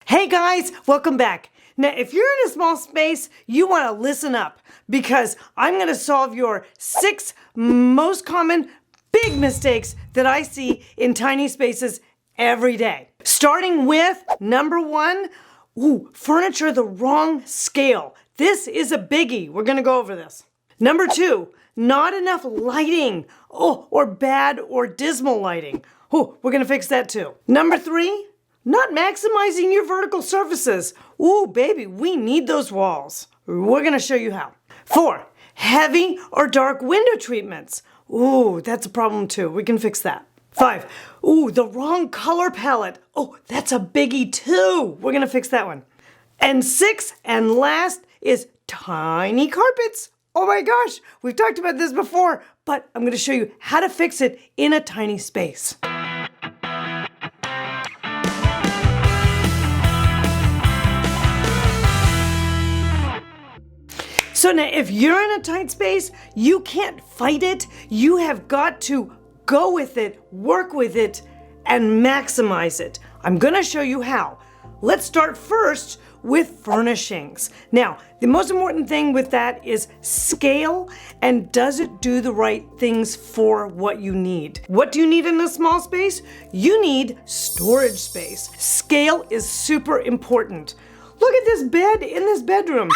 Hey guys, welcome back. Now, if you're in a small space, you want to listen up because I'm going to solve your 6 most common big mistakes that I see in tiny spaces every day. Starting with number 1, furniture the wrong scale. This is a biggie. We're going to go over this. Number 2, not enough lighting. Or bad or dismal lighting. We're going to fix that too. Number 3, not maximizing your vertical surfaces. Ooh, baby, we need those walls. We're going to show you how. 4, heavy or dark window treatments. Ooh, that's a problem too. We can fix that. 5, the wrong color palette. Oh, that's a biggie too. We're going to fix that one. And 6, and last, is tiny carpets. Oh my gosh, we've talked about this before, but I'm going to show you how to fix it in a tiny space. So now, if you're in a tight space, you can't fight it. You have got to go with it, work with it, and maximize it. I'm going to show you how. Let's start first with furnishings. Now, the most important thing with that is scale, and does it do the right things for what you need? What do you need in a small space? You need storage space. Scale is super important. Look at this bed in this bedroom.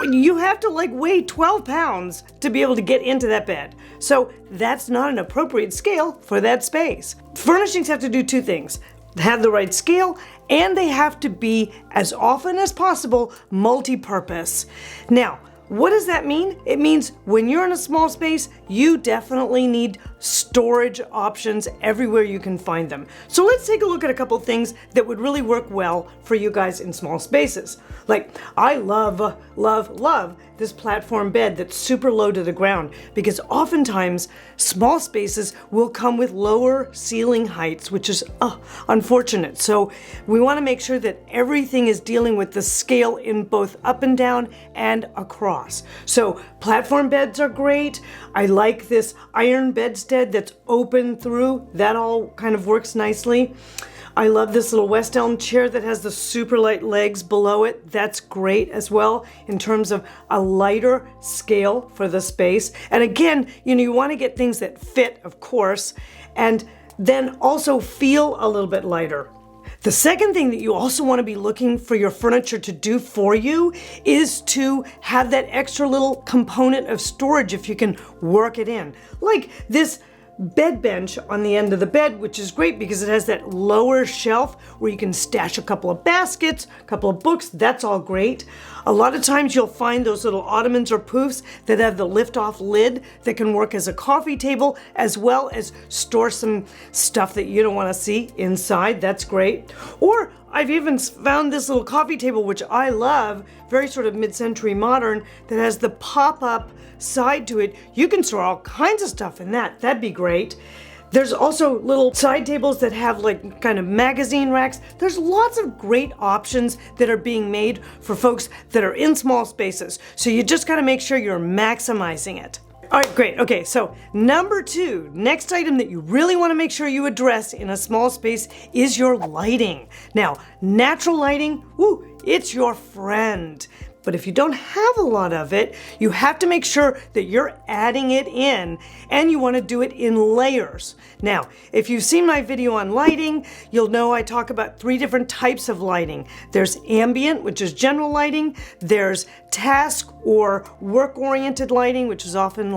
You have to weigh 12 pounds to be able to get into that bed. So that's not an appropriate scale for that space. Furnishings have to do 2 things. Have the right scale, and they have to be, as often as possible, multi-purpose. Now, what does that mean? It means when you're in a small space, you definitely need storage options everywhere you can find them. So let's take a look at a couple things that would really work well for you guys in small spaces. I love this platform bed that's super low to the ground, because oftentimes small spaces will come with lower ceiling heights, which is unfortunate. So we want to make sure that everything is dealing with the scale in both up and down and across. So platform beds are great. I like this iron bedstead that's open through. That all kind of works nicely. I love this little West Elm chair that has the super light legs below it. That's great as well in terms of a lighter scale for the space. And again, you want to get things that fit, of course, and then also feel a little bit lighter. The second thing that you also want to be looking for your furniture to do for you is to have that extra little component of storage if you can work it in. Like this bed bench on the end of the bed, which is great because it has that lower shelf where you can stash a couple of baskets, a couple of books. That's all great. A lot of times you'll find those little ottomans or poofs that have the lift-off lid that can work as a coffee table, as well as store some stuff that you don't want to see inside. That's great. Or I've even found this little coffee table, which I love, very sort of mid-century modern, that has the pop-up side to it. You can store all kinds of stuff in that. That'd be great. There's also little side tables that have kind of magazine racks. There's lots of great options that are being made for folks that are in small spaces. So you just got to make sure you're maximizing it. All right, great. Okay, so number 2, next item that you really want to make sure you address in a small space is your lighting. Now, natural lighting, it's your friend. But if you don't have a lot of it, you have to make sure that you're adding it in, and you want to do it in layers. Now, if you've seen my video on lighting, you'll know I talk about 3 different types of lighting. There's ambient, which is general lighting. There's task or work-oriented lighting, which is often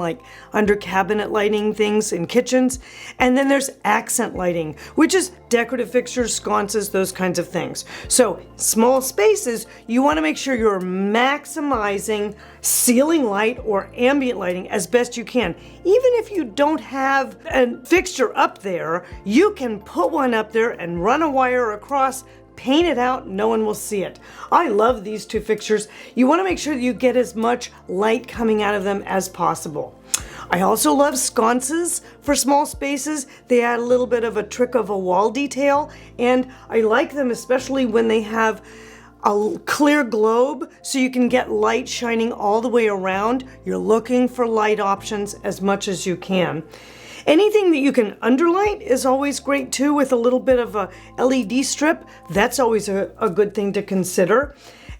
under cabinet lighting things in kitchens. And then there's accent lighting, which is decorative fixtures, sconces, those kinds of things. So small spaces, you want to make sure you're maximizing ceiling light or ambient lighting as best you can. Even if you don't have a fixture up there, you can put one up there and run a wire across, paint it out, no one will see it. I love these 2 fixtures. You want to make sure that you get as much light coming out of them as possible. I also love sconces for small spaces. They add a little bit of a trick of a wall detail, and I like them especially when they have a clear globe so you can get light shining all the way around. You're looking for light options as much as you can. Anything that you can underlight is always great too, with a little bit of a LED strip. That's always a good thing to consider.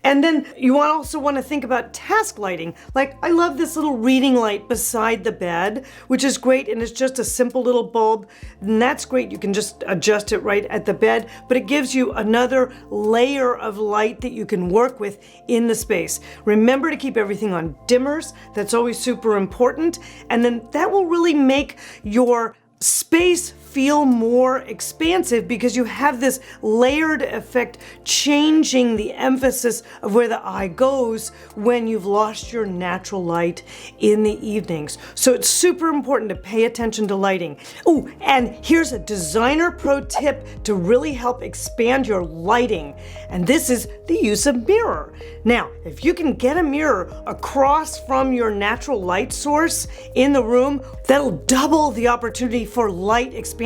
And then you also want to think about task lighting. Like, I love this little reading light beside the bed, which is great, and it's just a simple little bulb, and that's great. You can just adjust it right at the bed, but it gives you another layer of light that you can work with in the space. Remember to keep everything on dimmers. That's always super important, and then that will really make your space feel more expansive because you have this layered effect, changing the emphasis of where the eye goes when you've lost your natural light in the evenings. So it's super important to pay attention to lighting. Oh, and here's a designer pro tip to really help expand your lighting, and this is the use of mirror. Now, if you can get a mirror across from your natural light source in the room, that'll double the opportunity for light expansion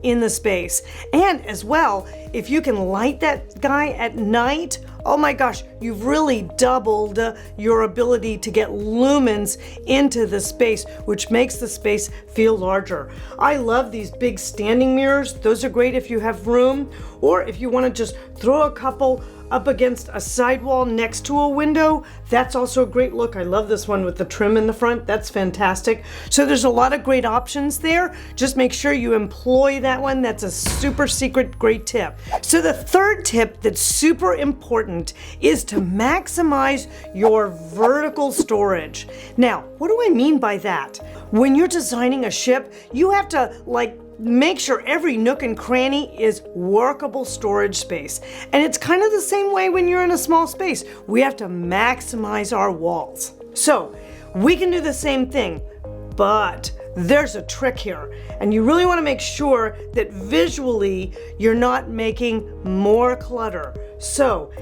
in the space. And as well, if you can light that guy at night, oh my gosh, you've really doubled your ability to get lumens into the space, which makes the space feel larger. I love these big standing mirrors. Those are great if you have room, or if you want to just throw a couple up against a sidewall next to a window. That's also a great look. I love this one with the trim in the front. That's fantastic. So there's a lot of great options there. Just make sure you employ that one. That's a super secret great tip. So the third tip that's super important is to maximize your vertical storage. Now, what do I mean by that? When you're designing a ship, you have to make sure every nook and cranny is workable storage space. And it's kind of the same way when you're in a small space. We have to maximize our walls. So we can do the same thing, but there's a trick here. And you really want to make sure that visually you're not making more clutter. So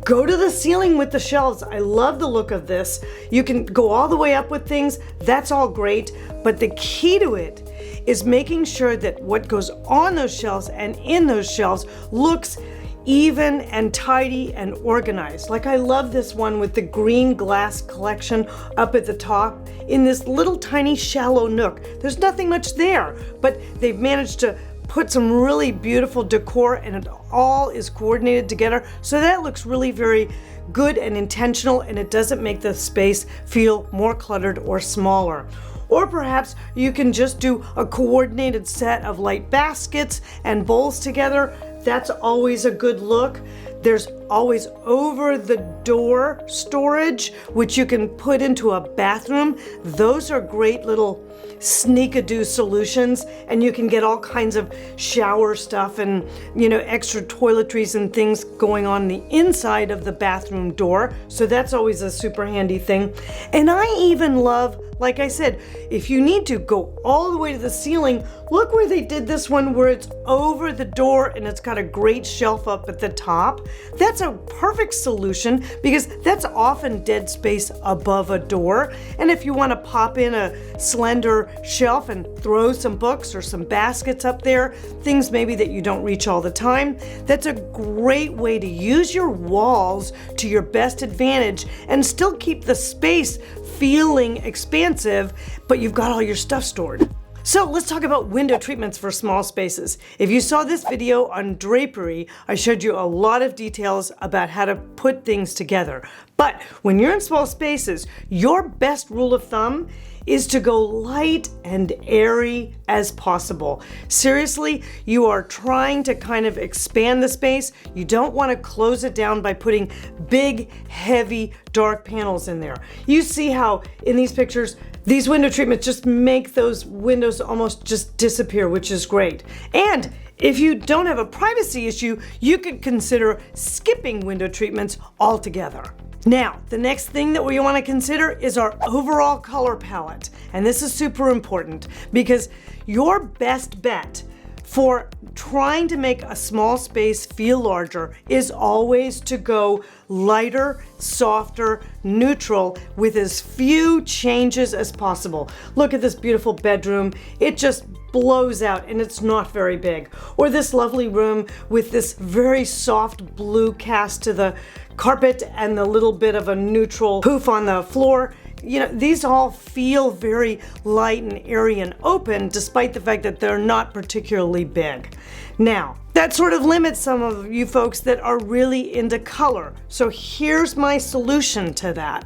go to the ceiling with the shelves. I love the look of this. You can go all the way up with things. That's all great. But the key to it is making sure that what goes on those shelves and in those shelves looks even and tidy and organized. Like, I love this one with the green glass collection up at the top in this little tiny shallow nook. There's nothing much there, but they've managed to put some really beautiful decor, and it all is coordinated together. So that looks really very good and intentional, and it doesn't make the space feel more cluttered or smaller. Or perhaps you can just do a coordinated set of light baskets and bowls together. That's always a good look. There's always over the door storage, which you can put into a bathroom. Those are great little sneak-a-doo solutions, and you can get all kinds of shower stuff and, extra toiletries and things going on the inside of the bathroom door. So that's always a super handy thing. And I even love, like I said, if you need to go all the way to the ceiling, look where they did this one where it's over the door and it's got a great shelf up at the top. That's a perfect solution because that's often dead space above a door. And if you want to pop in a slender shelf and throw some books or some baskets up there, things maybe that you don't reach all the time, that's a great way to use your walls to your best advantage and still keep the space feeling expansive, but you've got all your stuff stored. So let's talk about window treatments for small spaces. If you saw this video on drapery, I showed you a lot of details about how to put things together. But when you're in small spaces, your best rule of thumb is to go light and airy as possible. Seriously, you are trying to kind of expand the space. You don't want to close it down by putting big, heavy, dark panels in there. You see how in these pictures, these window treatments just make those windows almost just disappear, which is great. And if you don't have a privacy issue, you could consider skipping window treatments altogether. Now, the next thing that we want to consider is our overall color palette. And this is super important because your best bet for trying to make a small space feel larger is always to go lighter, softer, neutral with as few changes as possible. Look at this beautiful bedroom. It just blows out and it's not very big. Or this lovely room with this very soft blue cast to the carpet and the little bit of a neutral poof on the floor. these all feel very light and airy and open, despite the fact that they're not particularly big. Now, that sort of limits some of you folks that are really into color. So here's my solution to that.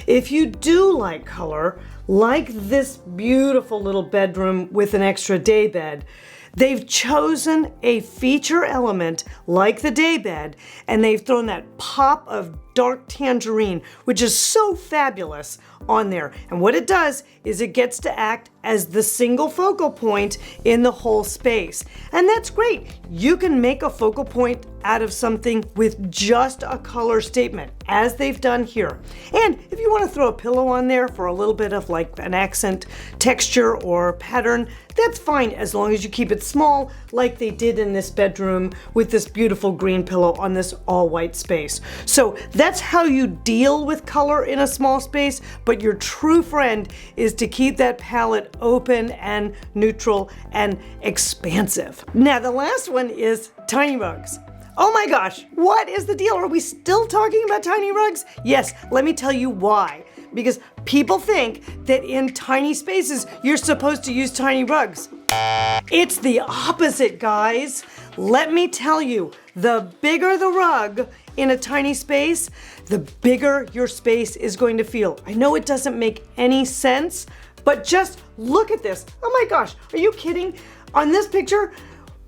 If you do like color, like this beautiful little bedroom with an extra day bed, they've chosen a feature element like the daybed, and they've thrown that pop of dark tangerine, which is so fabulous, on there. And what it does is it gets to act as the single focal point in the whole space. And that's great. You can make a focal point out of something with just a color statement, as they've done here. And if you want to throw a pillow on there for a little bit of like an accent texture or pattern, that's fine, as long as you keep it small, like they did in this bedroom with this beautiful green pillow on this all white space. So that's how you deal with color in a small space, but your true friend is to keep that palette open and neutral and expansive. Now, the last one is tiny rugs. Oh my gosh, what is the deal? Are we still talking about tiny rugs? Yes, let me tell you why. Because people think that in tiny spaces, you're supposed to use tiny rugs. It's the opposite, guys. Let me tell you, the bigger the rug in a tiny space, the bigger your space is going to feel. I know it doesn't make any sense, but just look at this. Oh my gosh, are you kidding? On this picture,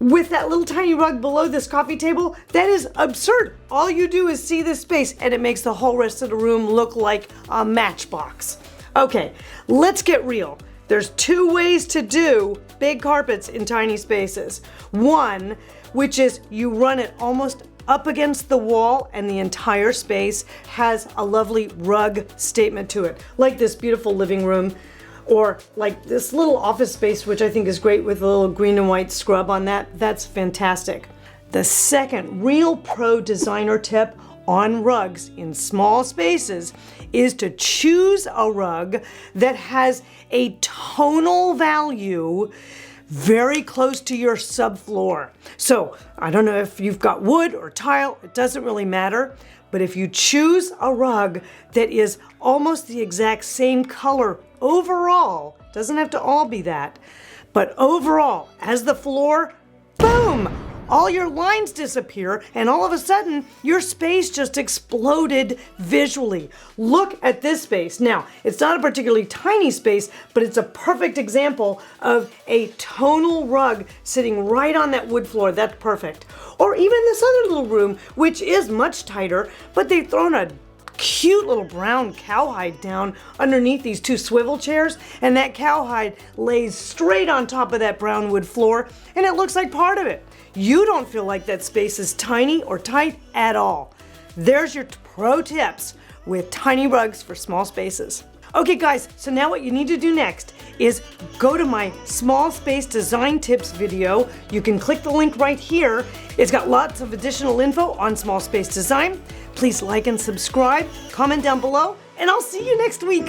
with that little tiny rug below this coffee table, that is absurd. All you do is see this space and it makes the whole rest of the room look like a matchbox. Okay, let's get real. There's two ways to do big carpets in tiny spaces. One, which is you run it almost up against the wall and the entire space has a lovely rug statement to it, like this beautiful living room, or like this little office space, which I think is great with a little green and white scrub on that. That's fantastic. The second real pro designer tip on rugs in small spaces is to choose a rug that has a tonal value very close to your subfloor. So I don't know if you've got wood or tile, it doesn't really matter. But if you choose a rug that is almost the exact same color overall, doesn't have to all be that, but overall, as the floor, boom, all your lines disappear, and all of a sudden, your space just exploded visually. Look at this space. Now, it's not a particularly tiny space, but it's a perfect example of a tonal rug sitting right on that wood floor. That's perfect. Or even this other little room, which is much tighter, but they've thrown a cute little brown cowhide down underneath these two swivel chairs, and that cowhide lays straight on top of that brown wood floor, and it looks like part of it. You don't feel like that space is tiny or tight at all. There's your pro tips with tiny rugs for small spaces. Okay guys, so now what you need to do next is go to my small space design tips video. You can click the link right here. It's got lots of additional info on small space design. Please like and subscribe, comment down below, and I'll see you next week.